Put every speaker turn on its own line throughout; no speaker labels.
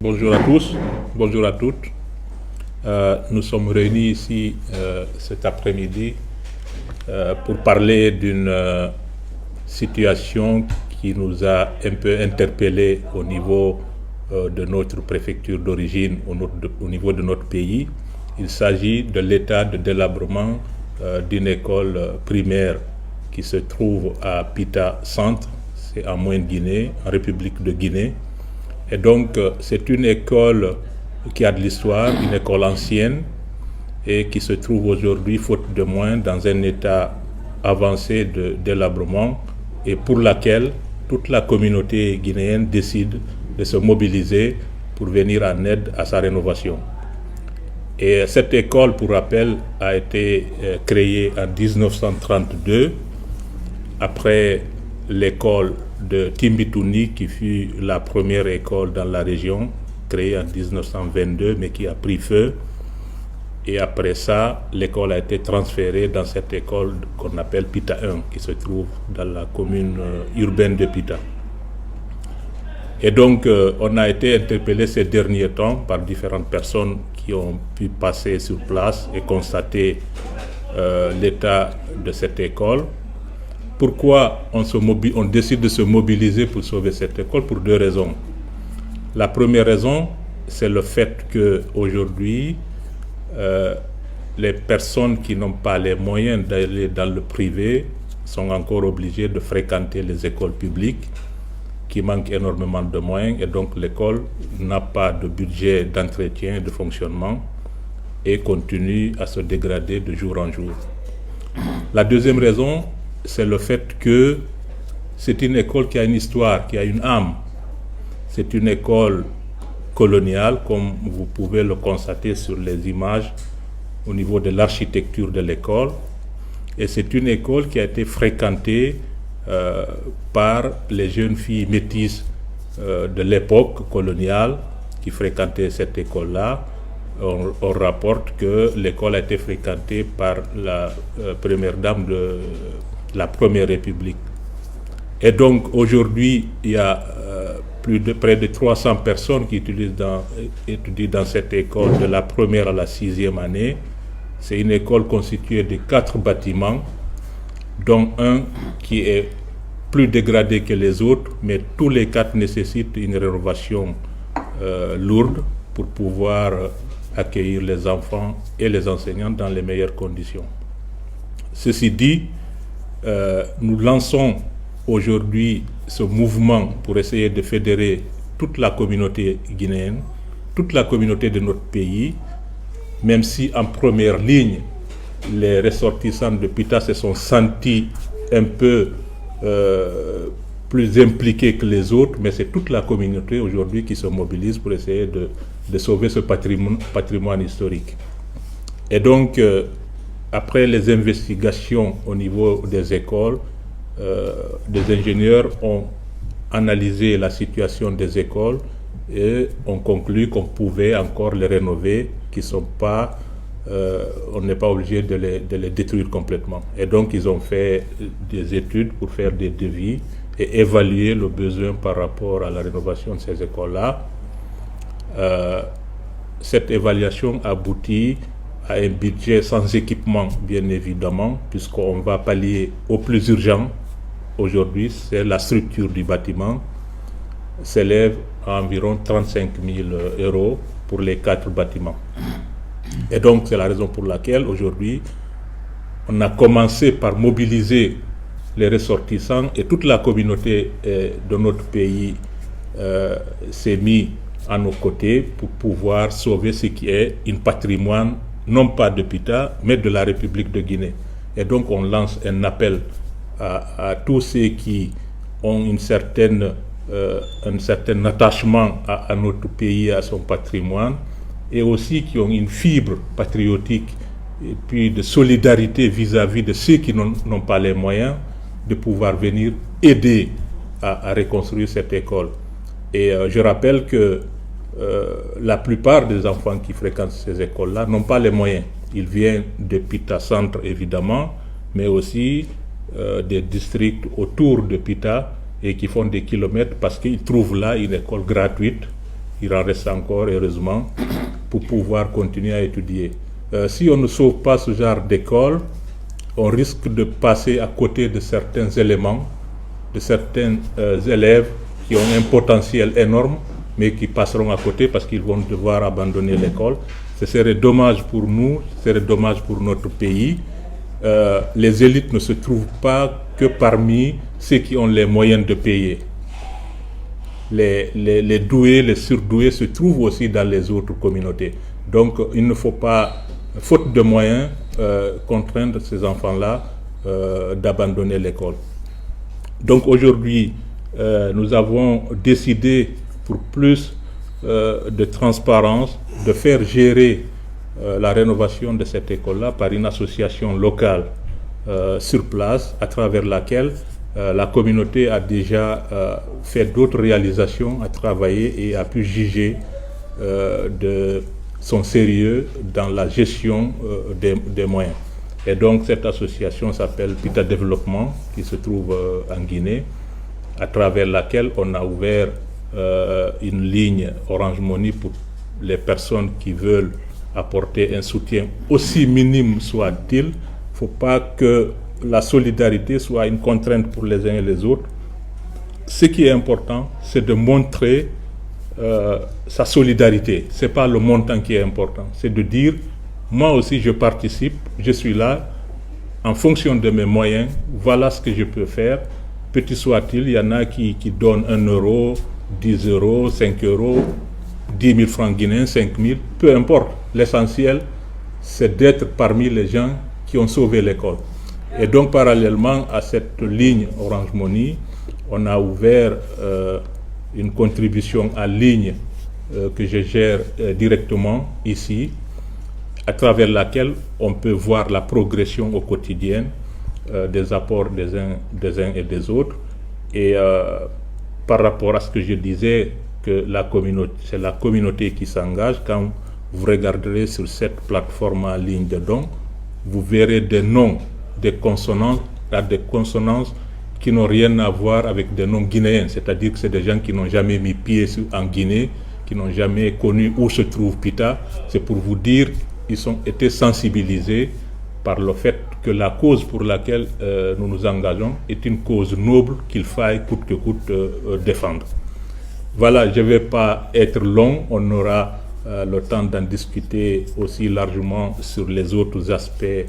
Bonjour à tous, bonjour à toutes. Nous sommes réunis ici cet après-midi pour parler d'une situation qui nous a un peu interpellés au niveau de notre préfecture d'origine, au niveau de notre pays. Il s'agit de l'état de délabrement d'une école primaire qui se trouve à Pita Centre, c'est en Moyenne-Guinée, en République de Guinée. Et donc, c'est une école qui a de l'histoire, une école ancienne, et qui se trouve aujourd'hui, faute de moyens, dans un état avancé de délabrement, et pour laquelle toute la communauté guinéenne décide de se mobiliser pour venir en aide à sa rénovation. Et cette école, pour rappel, a été créée en 1932, après l'école de Timbitouni, qui fut la première école dans la région, créée en 1922, mais qui a pris feu. Et après ça, l'école a été transférée dans cette école qu'on appelle Pita 1, qui se trouve dans la commune urbaine de Pita. Et donc, on a été interpellé ces derniers temps par différentes personnes qui ont pu passer sur place et constater l'état de cette école. Pourquoi on décide de se mobiliser pour sauver cette école? Pour deux raisons. La première raison, c'est le fait qu'aujourd'hui, les personnes qui n'ont pas les moyens d'aller dans le privé sont encore obligées de fréquenter les écoles publiques qui manquent énormément de moyens, et donc l'école n'a pas de budget d'entretien et de fonctionnement et continue à se dégrader de jour en jour. La deuxième raison, c'est le fait que c'est une école qui a une histoire, qui a une âme. C'est une école coloniale, comme vous pouvez le constater sur les images au niveau de l'architecture de l'école. Et c'est une école qui a été fréquentée par les jeunes filles métisses de l'époque coloniale qui fréquentaient cette école-là. On rapporte que l'école a été fréquentée par la première dame de la Première République. Et donc aujourd'hui, il y a près de 300 personnes qui étudient dans cette école de la première à la 6e année. C'est une école constituée de 4 bâtiments, dont un qui est plus dégradé que les autres, mais tous les 4 nécessitent une rénovation lourde pour pouvoir accueillir les enfants et les enseignants dans les meilleures conditions. Ceci dit, nous lançons aujourd'hui ce mouvement pour essayer de fédérer toute la communauté guinéenne, toute la communauté de notre pays, même si en première ligne, les ressortissants de Pita se sont sentis un peu plus impliqués que les autres, mais c'est toute la communauté aujourd'hui qui se mobilise pour essayer de sauver ce patrimoine historique. Et donc, après les investigations au niveau des écoles, des ingénieurs ont analysé la situation des écoles et ont conclu qu'on pouvait encore les rénover, on n'est pas obligé de les détruire complètement. Et donc ils ont fait des études pour faire des devis et évaluer le besoin par rapport à la rénovation de ces écoles-là. Cette évaluation aboutit à un budget sans équipement, bien évidemment, puisqu'on va pallier au plus urgent. Aujourd'hui, c'est la structure du bâtiment, s'élève à environ 35 000 euros pour les 4 bâtiments. Et donc, c'est la raison pour laquelle, aujourd'hui, on a commencé par mobiliser les ressortissants et toute la communauté de notre pays s'est mise à nos côtés pour pouvoir sauver ce qui est un patrimoine, non pas de Pita, mais de la République de Guinée. Et donc, on lance un appel à tous ceux qui ont un certain attachement à notre pays, à son patrimoine, et aussi qui ont une fibre patriotique et puis de solidarité vis-à-vis de ceux qui n'ont pas les moyens de pouvoir venir aider à reconstruire cette école. Et je rappelle que la plupart des enfants qui fréquentent ces écoles-là n'ont pas les moyens. Ils viennent de Pita Centre, évidemment, mais aussi des districts autour de Pita et qui font des kilomètres parce qu'ils trouvent là une école gratuite il en reste encore, heureusement, pour pouvoir continuer à étudier. Si on ne sauve pas ce genre d'école, on risque de passer à côté de certains éléments, de certains élèves qui ont un potentiel énorme, mais qui passeront à côté parce qu'ils vont devoir abandonner l'école. Ce serait dommage pour nous, ce serait dommage pour notre pays. Les élites ne se trouvent pas que parmi ceux qui ont les moyens de payer. Les doués, les surdoués se trouvent aussi dans les autres communautés. Donc il ne faut pas, faute de moyens, contraindre ces enfants-là d'abandonner l'école. Donc aujourd'hui, nous avons décidé pour plus de transparence, de faire gérer la rénovation de cette école-là par une association locale sur place, à travers laquelle la communauté a déjà fait d'autres réalisations, a travaillé et a pu juger de son sérieux dans la gestion des moyens. Et donc cette association s'appelle Pita Développement, qui se trouve en Guinée, à travers laquelle on a ouvert une ligne Orange Money pour les personnes qui veulent apporter un soutien aussi minime soit-il. Il ne faut pas que la solidarité soit une contrainte pour les uns et les autres. Ce qui est important, c'est de montrer sa solidarité. Ce n'est pas le montant qui est important, c'est de dire, moi aussi je participe, je suis là, en fonction de mes moyens, voilà ce que je peux faire. Petit soit-il, il y en a qui donnent 1 euro, 10 euros, 5 euros, 10 000 francs guinéens, 5 000, peu importe. L'essentiel, c'est d'être parmi les gens qui ont sauvé l'école. Et donc, parallèlement à cette ligne Orange Money, on a ouvert une contribution en ligne que je gère directement ici, à travers laquelle on peut voir la progression au quotidien des apports des uns et des autres. Et par rapport à ce que je disais, que c'est la communauté qui s'engage, quand vous regarderez sur cette plateforme en ligne de dons, vous verrez des noms, des consonances qui n'ont rien à voir avec des noms guinéens. C'est-à-dire que c'est des gens qui n'ont jamais mis pied en Guinée, qui n'ont jamais connu où se trouve Pita. C'est pour vous dire qu'ils ont été sensibilisés par le fait que la cause pour laquelle nous nous engageons est une cause noble qu'il faille coûte que coûte défendre. Voilà, je ne vais pas être long, on aura le temps d'en discuter aussi largement sur les autres aspects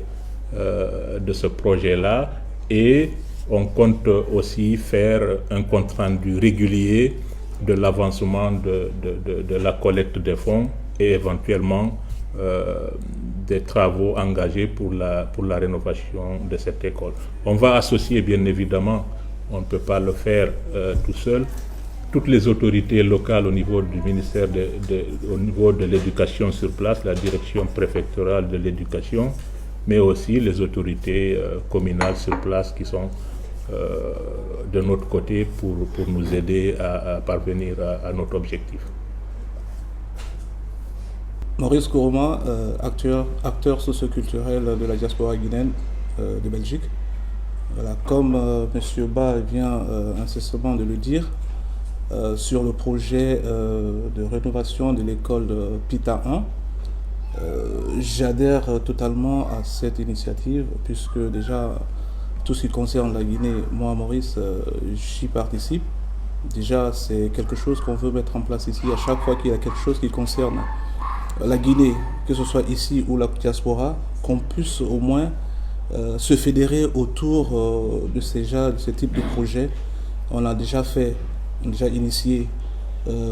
de ce projet-là, et on compte aussi faire un compte-rendu régulier de l'avancement de la collecte des fonds et éventuellement des travaux engagés pour la rénovation de cette école. On va associer, bien évidemment, on ne peut pas le faire tout seul, toutes les autorités locales au niveau du ministère au niveau de l'éducation sur place, la direction préfectorale de l'éducation, mais aussi les autorités communales sur place qui sont de notre côté pour nous aider à parvenir à notre objectif.
Maurice Kourouma, acteur socioculturel de la diaspora guinéenne de Belgique. Voilà, comme M. Ba vient incessamment de le dire, sur le projet de rénovation de l'école Pita 1, j'adhère totalement à cette initiative, puisque déjà, tout ce qui concerne la Guinée, moi, Maurice, j'y participe. Déjà, c'est quelque chose qu'on veut mettre en place ici à chaque fois qu'il y a quelque chose qui concerne la Guinée, que ce soit ici ou la diaspora, qu'on puisse au moins se fédérer autour de ce type de projet. On a déjà initié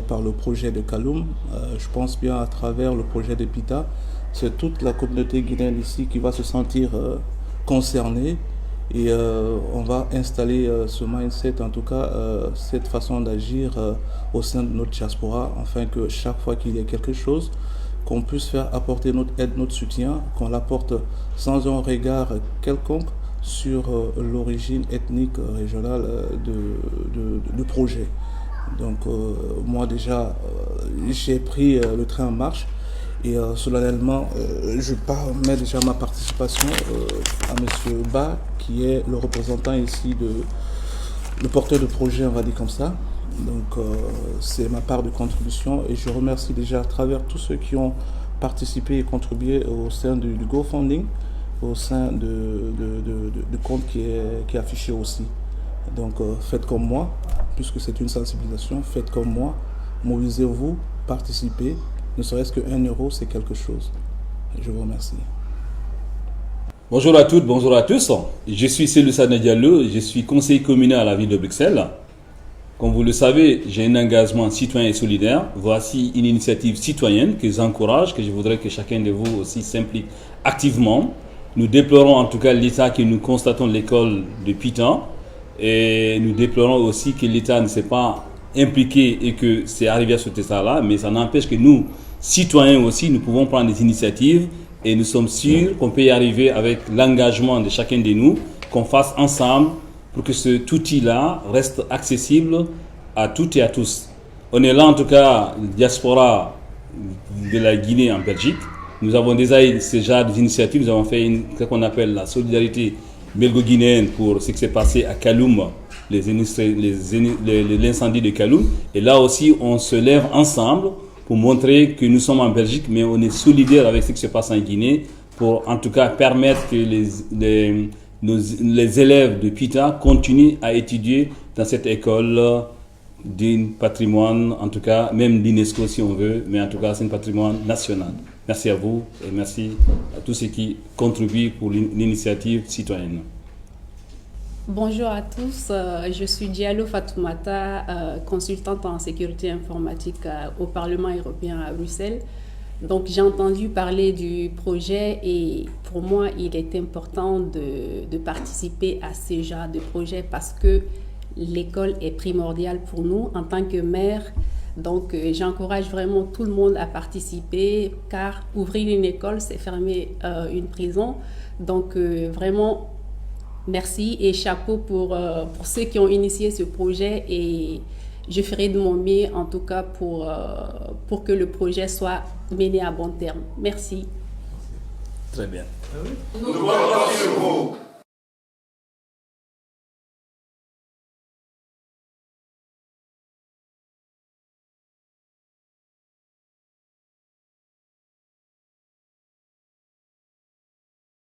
par le projet de Kaloum. Je pense bien à travers le projet de Pita. C'est toute la communauté guinéenne ici qui va se sentir concernée. Et on va installer ce mindset, en tout cas cette façon d'agir au sein de notre diaspora, afin que chaque fois qu'il y a quelque chose, qu'on puisse faire apporter notre aide, notre soutien, qu'on l'apporte sans un regard quelconque sur l'origine ethnique régionale du projet. Donc moi déjà, j'ai pris le train en marche. Et solennellement, je mets déjà ma participation à M. Ba, qui est le représentant ici le porteur de projet, on va dire comme ça. Donc c'est ma part de contribution et je remercie déjà à travers tous ceux qui ont participé et contribué au sein du GoFunding, au sein du compte qui est affiché aussi. Donc faites comme moi, puisque c'est une sensibilisation, faites comme moi, mobilisez-vous, participez, ne serait-ce que 1 euro, c'est quelque chose. Je vous remercie.
Bonjour à toutes, bonjour à tous. Je suis Cellou Sané Diallo, je suis conseiller communal à la ville de Bruxelles. Comme vous le savez, j'ai un engagement citoyen et solidaire. Voici une initiative citoyenne que j'encourage, que je voudrais que chacun de vous aussi s'implique activement. Nous déplorons en tout cas l'état que nous constatons de l'école depuis tant. Et nous déplorons aussi que l'État ne s'est pas impliqué et que c'est arrivé à cet état-là. Mais ça n'empêche que nous, citoyens aussi, nous pouvons prendre des initiatives et nous sommes sûrs qu'on peut y arriver avec l'engagement de chacun de nous, qu'on fasse ensemble pour que cet outil-là reste accessible à toutes et à tous. On est là en tout cas, diaspora de la Guinée en Belgique. Nous avons déjà ce genre d'initiatives. Nous avons fait ce qu'on appelle la solidarité belgo-guinéenne pour ce qui s'est passé à Kaloum, l'incendie de Kaloum. Et là aussi, on se lève ensemble pour montrer que nous sommes en Belgique, mais on est solidaires avec ce qui se passe en Guinée pour en tout cas permettre que les élèves de Pita continuent à étudier dans cette école d'un patrimoine, en tout cas, même l'UNESCO si on veut, mais en tout cas, c'est un patrimoine national. Merci à vous et merci à tous ceux qui contribuent pour l'initiative citoyenne.
Bonjour à tous, je suis Diallo Fatoumata, consultante en sécurité informatique au Parlement européen à Bruxelles. Donc j'ai entendu parler du projet et pour moi il est important de participer à ce genre de projet parce que l'école est primordiale pour nous en tant que maire. Donc j'encourage vraiment tout le monde à participer car ouvrir une école c'est fermer une prison. Donc vraiment merci et chapeau pour ceux qui ont initié ce projet et je ferai de mon mieux en tout cas pour que le projet soit mené à bon terme. Merci.
Très bien.
Nous